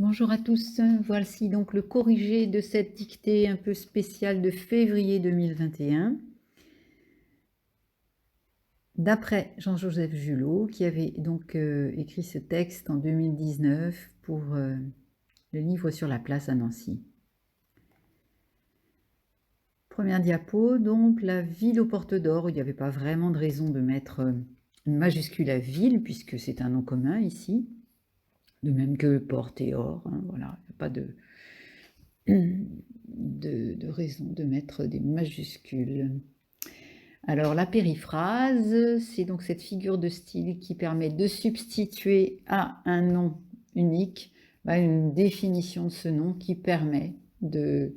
Bonjour à tous, voici donc le corrigé de cette dictée un peu spéciale de février 2021. D'après Jean-Joseph Julot, qui avait donc écrit ce texte en 2019 pour le livre sur la place à Nancy. Première diapo, donc la ville aux portes d'or. Il n'y avait pas vraiment de raison de mettre une majuscule à ville, puisque c'est un nom commun ici, de même que porte et or, hein, voilà, il n'y a pas de raison de mettre des majuscules. Alors la périphrase, c'est donc cette figure de style qui permet de substituer à un nom unique une définition de ce nom qui permet de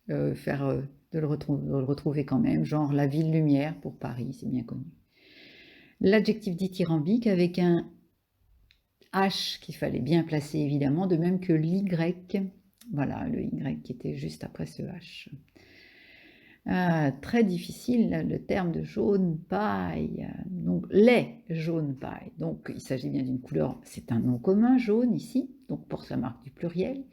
le retrouver quand même, genre la ville lumière pour Paris, c'est bien connu. L'adjectif dithyrambique avec un H qu'il fallait bien placer évidemment, de même que l'Y, voilà le Y qui était juste après ce H. Très difficile le terme de jaune paille, donc les jaunes paille, donc il s'agit bien d'une couleur, c'est un nom commun jaune ici, donc porte la marque du pluriel,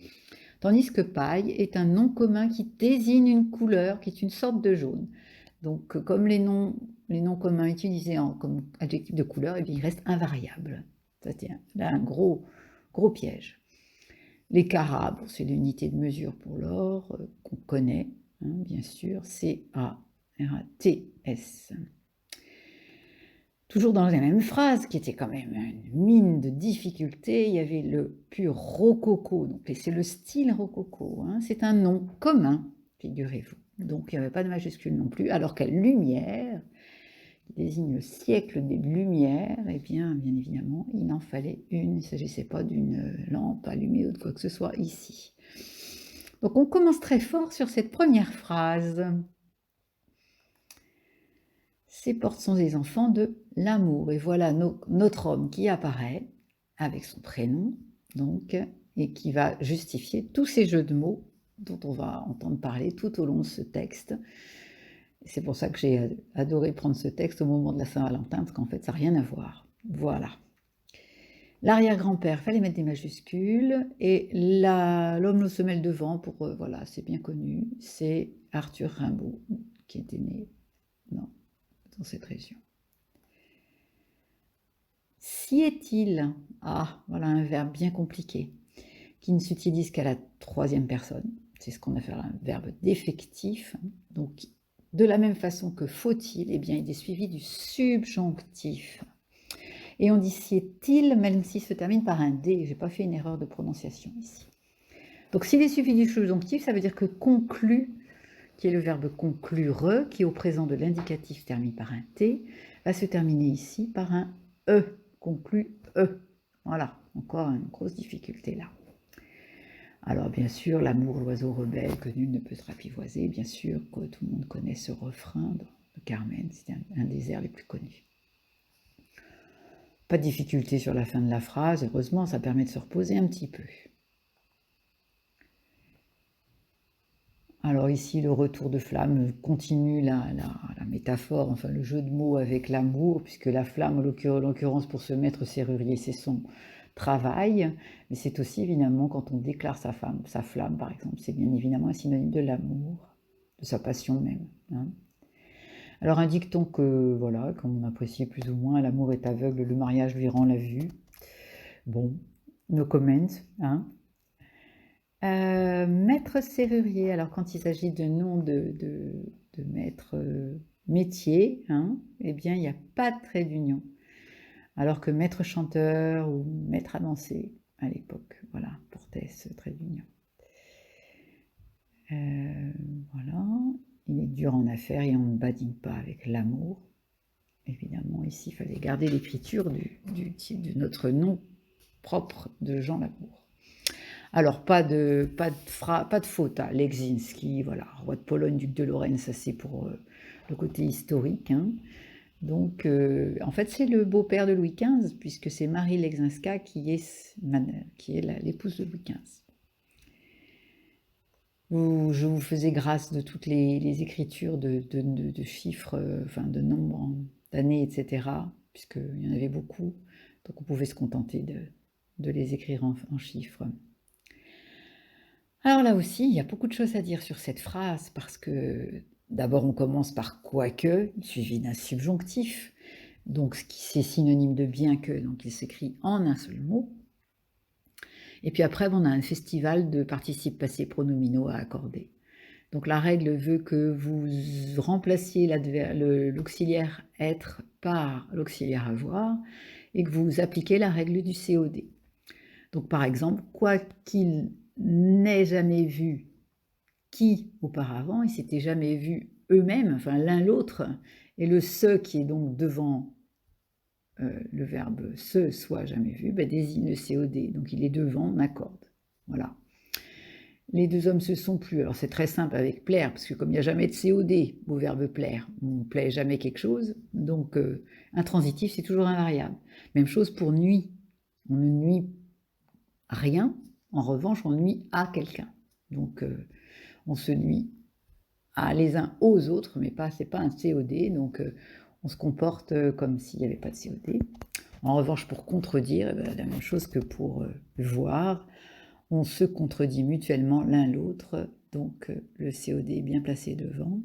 tandis que paille est un nom commun qui désigne une couleur qui est une sorte de jaune. Donc comme les noms communs utilisés comme adjectif de couleur, eh bien, ils restent invariables. Ça tient là un gros piège. Les carats, c'est l'unité de mesure pour l'or qu'on connaît, hein, bien sûr, C-A-R-A-T-S. Toujours dans la même phrase, qui était quand même une mine de difficulté, il y avait le pur rococo, donc c'est le style rococo, hein, c'est un nom commun, figurez-vous, donc il n'y avait pas de majuscule non plus, alors qu'à lumière, qui désigne le siècle des Lumières, eh bien évidemment, il en fallait une. Il ne s'agissait pas d'une lampe allumée ou de quoi que ce soit ici. Donc on commence très fort sur cette première phrase. Ces portes sont des enfants de l'amour. Et voilà notre homme qui apparaît avec son prénom, donc, et qui va justifier tous ces jeux de mots dont on va entendre parler tout au long de ce texte. C'est pour ça que j'ai adoré prendre ce texte au moment de la Saint-Valentin, parce qu'en fait, ça n'a rien à voir. Voilà. L'arrière-grand-père, fallait mettre des majuscules, et l'homme aux semelles de vent, voilà, c'est bien connu, c'est Arthur Rimbaud, qui était né dans cette région. Si est-il, voilà un verbe bien compliqué, qui ne s'utilise qu'à la troisième personne, c'est ce qu'on appelle un verbe défectif, donc de la même façon que faut-il, eh bien il est suivi du subjonctif. Et on dit si est-il, même s'il se termine par un D, je n'ai pas fait une erreur de prononciation ici. Donc s'il est suivi du subjonctif, ça veut dire que conclut, qui est le verbe conclure, qui au présent de l'indicatif termine par un T, va se terminer ici par un E, conclut E. Voilà, encore une grosse difficulté là. Alors bien sûr, l'amour, l'oiseau rebelle, que nul ne peut se apprivoiser, bien sûr que tout le monde connaît ce refrain de Carmen, c'est un des airs les plus connus. Pas de difficulté sur la fin de la phrase, heureusement, ça permet de se reposer un petit peu. Alors ici, le retour de flamme continue la métaphore, enfin le jeu de mots avec l'amour, puisque la flamme, en l'occurrence pour ce maître serrurier, c'est son travail, mais c'est aussi évidemment quand on déclare sa flamme par exemple, c'est bien évidemment un synonyme de l'amour, de sa passion même. Hein. Alors un dicton que, voilà, comme on apprécie plus ou moins, l'amour est aveugle, le mariage lui rend la vue. Bon, no comment, hein. Maître serrurier, alors quand il s'agit de nom de maître métier, hein, eh bien il n'y a pas de trait d'union. Alors que maître chanteur ou maître à danser, à l'époque, voilà, portait ce trait d'union. Voilà, il est dur en affaires et on ne badine pas avec l'amour. Évidemment, ici, il fallait garder l'écriture de notre nom propre de Jean Lamour. Alors, pas de faute, hein. Legzinski, voilà, roi de Pologne, duc de Lorraine, ça c'est pour le côté historique. Hein. Donc, en fait, c'est le beau-père de Louis XV, puisque c'est Marie Legzinska qui est l'épouse de Louis XV. Je vous faisais grâce de toutes les écritures de chiffres, de nombres d'années, etc., puisqu'il y en avait beaucoup, donc on pouvait se contenter de les écrire en chiffres. Alors là aussi, il y a beaucoup de choses à dire sur cette phrase parce que d'abord on commence par quoique, suivi d'un subjonctif, donc ce qui c'est synonyme de bien que, donc il s'écrit en un seul mot. Et puis après, on a un festival de participes passés pronominaux à accorder. Donc la règle veut que vous remplaciez l'auxiliaire être par l'auxiliaire avoir et que vous appliquez la règle du COD. Donc par exemple, quoi qu'il n'ait jamais vu qui auparavant, ils s'étaient jamais vus eux-mêmes, enfin l'un l'autre, et le ce qui est donc devant le verbe se soit jamais vu, ben, désigne le COD, donc il est devant, on accorde. Voilà. Les deux hommes se sont plu. Alors c'est très simple avec plaire, parce que comme il n'y a jamais de COD au verbe plaire, on ne plaît jamais quelque chose, donc intransitif c'est toujours invariable. Même chose pour nuit, on ne nuit rien, en revanche on nuit à quelqu'un. Donc on se nuit à les uns aux autres, mais pas, c'est pas un COD, donc on se comporte comme s'il n'y avait pas de COD. En revanche, pour contredire, la même chose que pour voir, on se contredit mutuellement l'un l'autre, donc le COD est bien placé devant.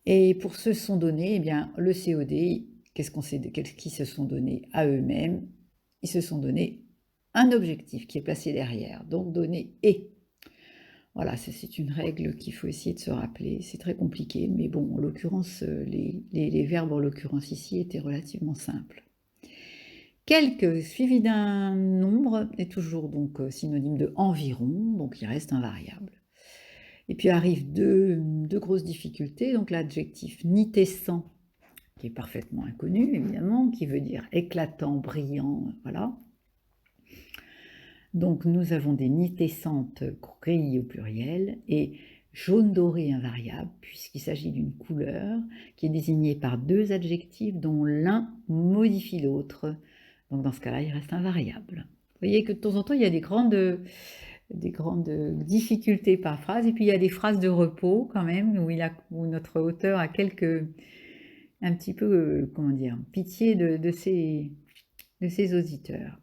Et pour se sont donnés, eh bien, le COD, qu'est-ce qu'ils se sont donnés à eux-mêmes? Ils se sont donné un objectif qui est placé derrière, donc donné et. Voilà, c'est une règle qu'il faut essayer de se rappeler. C'est très compliqué, mais bon, en l'occurrence, les verbes en l'occurrence ici étaient relativement simples. Quelque suivi d'un nombre est toujours donc synonyme de environ, donc il reste invariable. Et puis arrivent deux grosses difficultés, donc l'adjectif nitescent, qui est parfaitement inconnu évidemment, qui veut dire éclatant, brillant, voilà. Donc nous avons des nitescentes grilles au pluriel et jaune doré invariable, puisqu'il s'agit d'une couleur qui est désignée par deux adjectifs dont l'un modifie l'autre. Donc dans ce cas-là, il reste invariable. Vous voyez que de temps en temps, il y a des grandes difficultés par phrase, et puis il y a des phrases de repos quand même, où notre auteur a un petit peu, comment dire, pitié de ses auditeurs.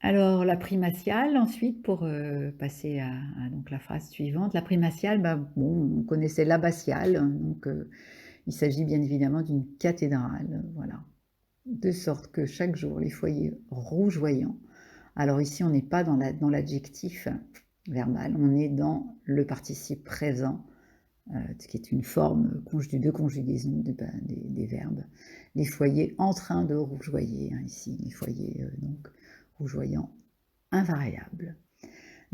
Alors la primatiale ensuite, pour passer à donc la phrase suivante. La primatiale, bon, on connaissait l'abbatiale, donc il s'agit bien évidemment d'une cathédrale, voilà. De sorte que chaque jour, les foyers rougeoyants. Alors ici, on n'est pas dans l'adjectif verbal, on est dans le participe présent, qui est une forme de conjugaison des verbes. Les foyers en train de rougeoyer, ici, les foyers donc rougeoyants invariables.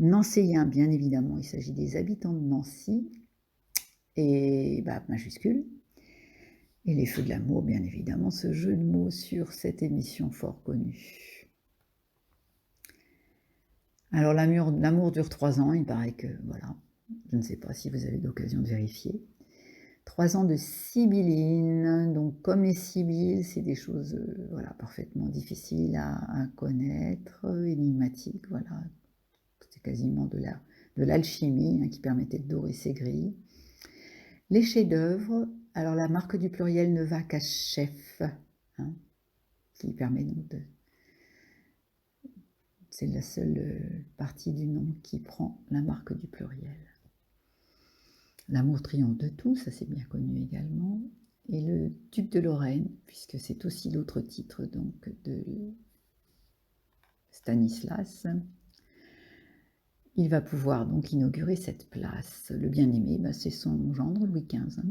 Nancéens, bien évidemment, il s'agit des habitants de Nancy, et majuscule. Et les feux de l'amour, bien évidemment, ce jeu de mots sur cette émission fort connue. Alors l'amour dure 3 ans, il paraît que, voilà, je ne sais pas si vous avez l'occasion de vérifier. 3 ans de sibylline, donc comme les sibylles, c'est des choses voilà, parfaitement difficiles à connaître, énigmatiques, voilà. C'est quasiment de l'alchimie qui permettait de dorer ces grilles. Les chefs-d'œuvre, alors la marque du pluriel ne va qu'à chef, qui permet donc de... C'est la seule partie du nom qui prend la marque du pluriel. L'amour triomphe de tout, ça c'est bien connu également. Et le duc de Lorraine, puisque c'est aussi l'autre titre donc de Stanislas, il va pouvoir donc inaugurer cette place. Le bien-aimé, c'est son gendre, Louis XV.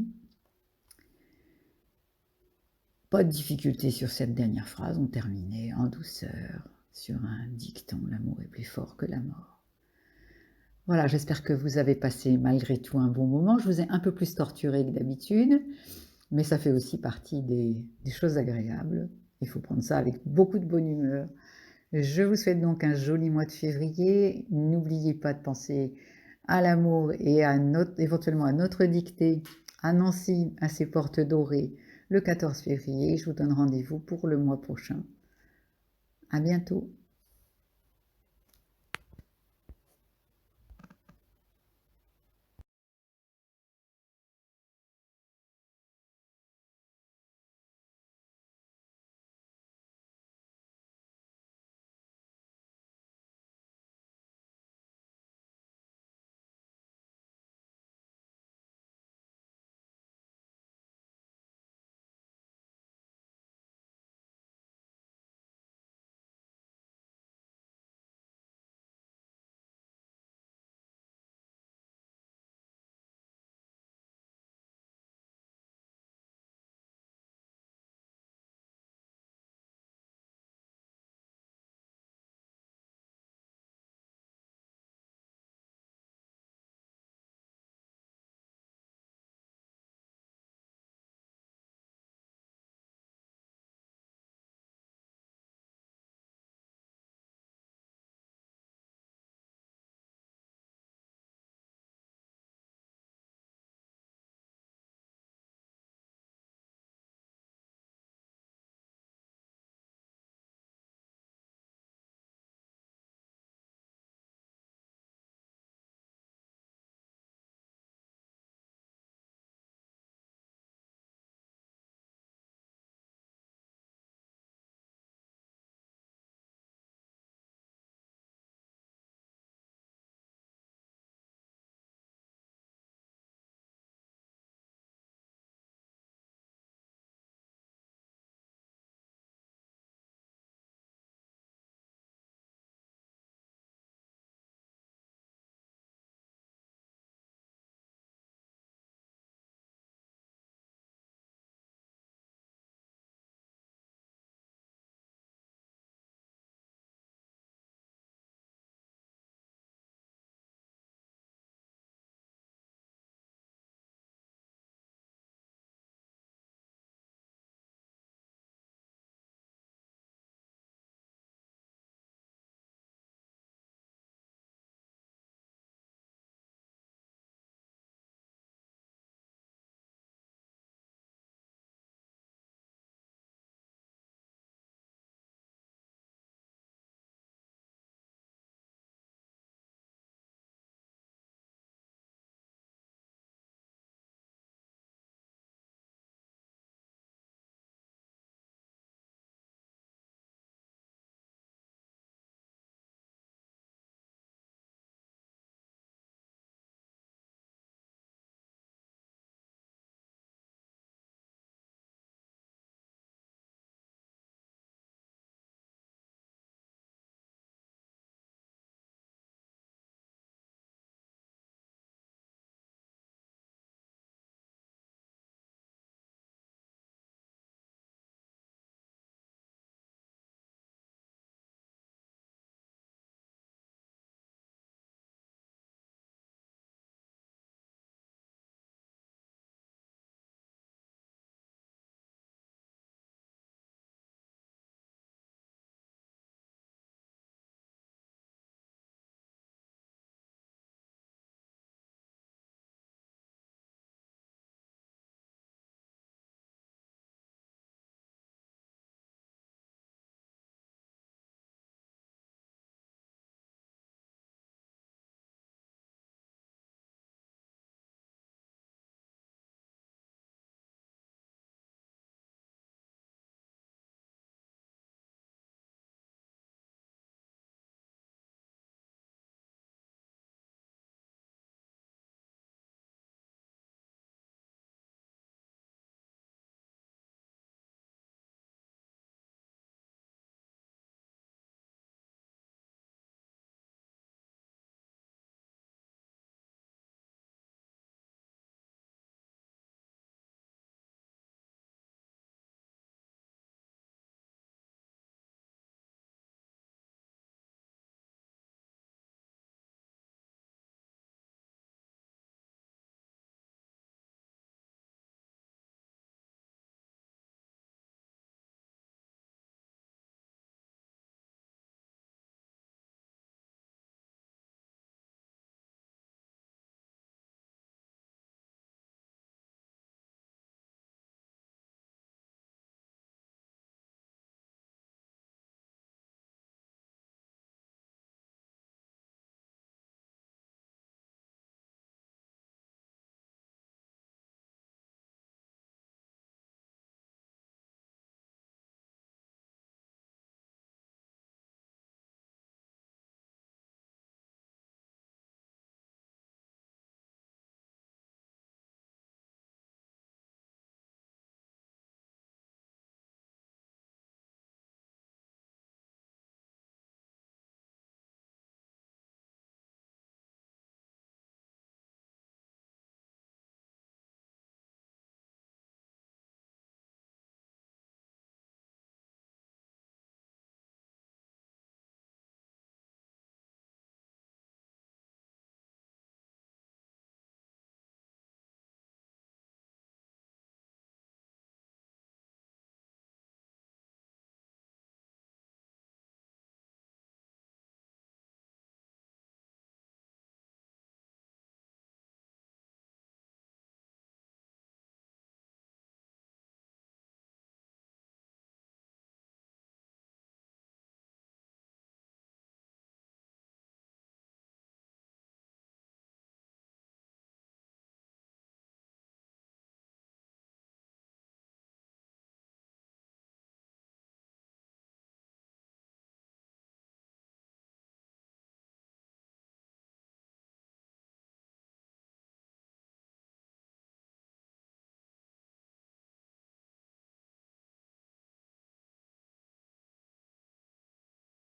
Pas de difficulté sur cette dernière phrase, on terminait en douceur sur un dicton, l'amour est plus fort que la mort. Voilà, j'espère que vous avez passé malgré tout un bon moment. Je vous ai un peu plus torturé que d'habitude, mais ça fait aussi partie des choses agréables. Il faut prendre ça avec beaucoup de bonne humeur. Je vous souhaite donc un joli mois de février. N'oubliez pas de penser à l'amour et éventuellement à notre dictée à Nancy, à ses portes dorées, le 14 février. Je vous donne rendez-vous pour le mois prochain. À bientôt.